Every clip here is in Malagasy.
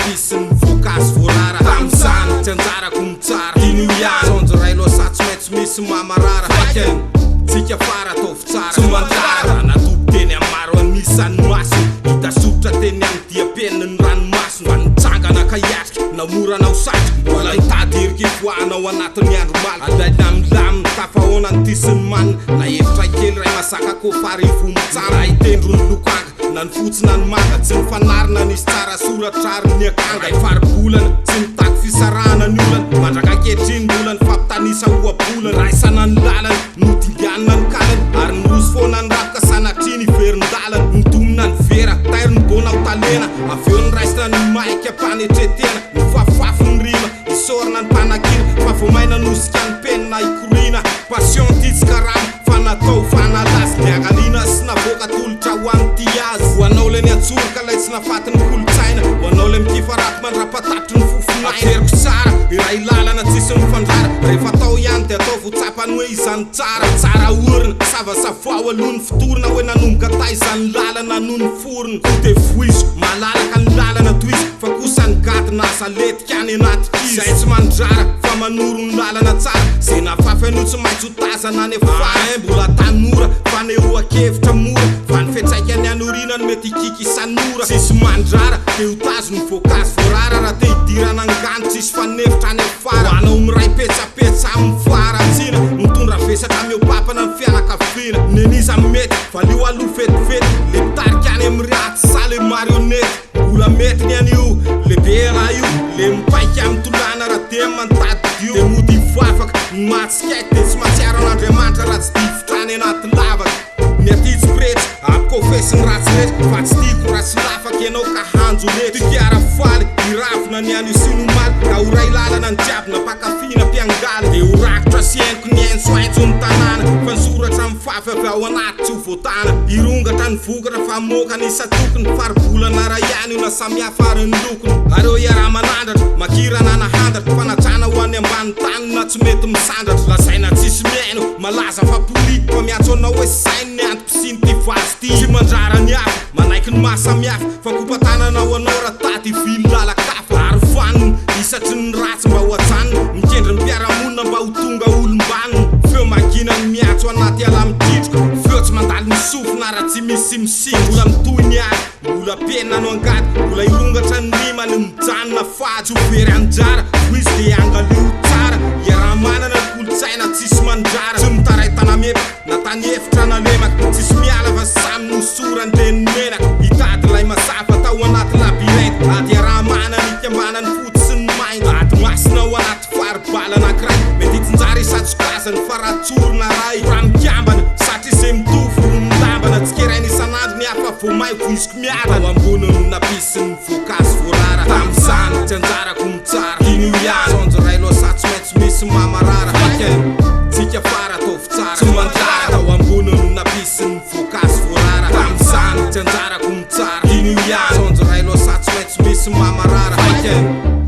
napisy ny voankazo voarara tam'izany tsy anjarako mitsara ino ihany sonjo ray loasa tsy maintsy misy mamarara fakeny tsika fara ataovy tsara tsy manjara natoby teny amin'ny maro anisan'ny maso hitasotra teny amin'ny diapenina ny ranomasina nitsangana kahiatrika namoranao satrika mbola hitady eriky voanao anatin'ny andro maly alaina milaminy tafahoana ny tisiny manina na efitra kely ray masaka kofary vomitsara hitendrony lokanga na ny fotsy na ny manga tsy mifanarina nisy tsara soratrary ny akanga faribolana tsy mitaky fisarahana ny olana mandraka kehitriny mbola ny fampitanisa oabolana raisana ny lalana nodinganina ny kalana ary nyrosy foana ny rafoka sanatriny iverin-dalana nidomina ny vera tairo ny bona ho talena aveo ny raisina ny maika mpanetretena ny fafafo ny rima isorana ny mpanakina fa vomaina nosika ny penina ikorina passion titsika rano fa natao fanalazy niagalina sy navoaka tolotra ho an'ny tiazy hoanao le ny atsoroka lay tsy nafaty ny kolotsaina hoanao le mikifarafy mandrapatapitry ny fofonaina ateriko tsara iray lalana tsisy mifandrara rehefa atao ihany de atao votsapany hoe izany tsara tsara orina savasavao aloha ny fitorina hoe nanomboka ta izany lalana noho ny forina ko de voizo malalaka ny lalana toizy fa kosa ny gady nasa letika any anaty kizy zay tsy mandrara fa manoro ny lalana tsara ze nafafano tsy maintsy ho tazana any efa mbola tanora fa nehoakevitra mora fa ny fetsaika ny anorina ny mety ikiky isanora tsisy mandrara de ho tazo ny voankazo voarara raha te hidirana angano tsisy fanefitra any afara hoanao miray petsapetsa amin'ny faratsina mitondra vesatra miopapana ny fianakaviana neniza mety fa leo aloha vetivety le mitarika any amin'ny raty sa le marionnety mbola mety ny an'io lehibe raha io le mipaika amin'ny tolana raha de mantady dio de mody vafaka ny matsikaiky de tsy matsiaro an'Andriamanitra raha tsy difotrany anaty lavaka ny aty tsy pretsy ampikofesiny ratsy rehetra fa tsy tiako raha tsy lafaka ianao ka hanjo lety tiara faly iravina ny an'io sinomaly ka ho ray lalana ny jiaby napakafina mpiangaly de ho rakotra sy hainiko ny aintsoaintso ny tanàna fa nysoratra amin'ny fafy avy ao anaty tsy ho voatana irongatra ny vokatra fa moka nisa tokony faribolana raha ihany io na samihafa ary ny lokony areo iaraha manandratra makirana nahandratra fanatrana ho any ambany tany na tsy mety misandratra lazaina tsisy miaino malaza fa polity fa miantso anao hoe sainy ny antom-pisiny ty vazy ty tsy mandrara ny hafa manaiky ny mahasamihafa fa kompatananao anao raha tady vily lalakafa ary vaniny isatry ny ratsy mba ho ajanona mikendry ny mpiaramonina mba ho tonga olombanina feo magina ny miantso anaty ala mikitroka feo tsy mandalo ny sofina raha tsy misy misiny mbola mitoy ny ary mbola penina no angady mbola irongatra ny rima ny mijanona fady tsy ho very anjara ho izy de angaleo tsara iaraha manana ny kolotsaina tsisy mandrara tsy mitaray tanamepa na tany efitra nalemaka tsisy miala fa samy nosorany de ny menaka hitady lay masafa tao anaty labirety ady iaraha manana ikambana ny foty sy ny mainda ady masina ao anaty faribala anankiray mety hitsinjara isatsokazany fa ratsorona ray raha mikambana satria ze mitovy ro milambana tsy kerainy isan'andro ny hafa vo may voiziko miadana ao amboniny napisy ny voankazo voarara tam'izany tsy anjarako mitsara ino ihany sonjo ray loasa tsy maintsy misy mamarara fakeny tsika fara ataovy tsara tsy manjara ao amboniny napisy ny voankazo voarara tam'izany tsy anjarako mitsara ino ihany sonjo ray loasa tsy maintsy misy mamarara fakeny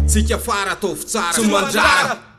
tsika fara ataovy tsara tsy manjara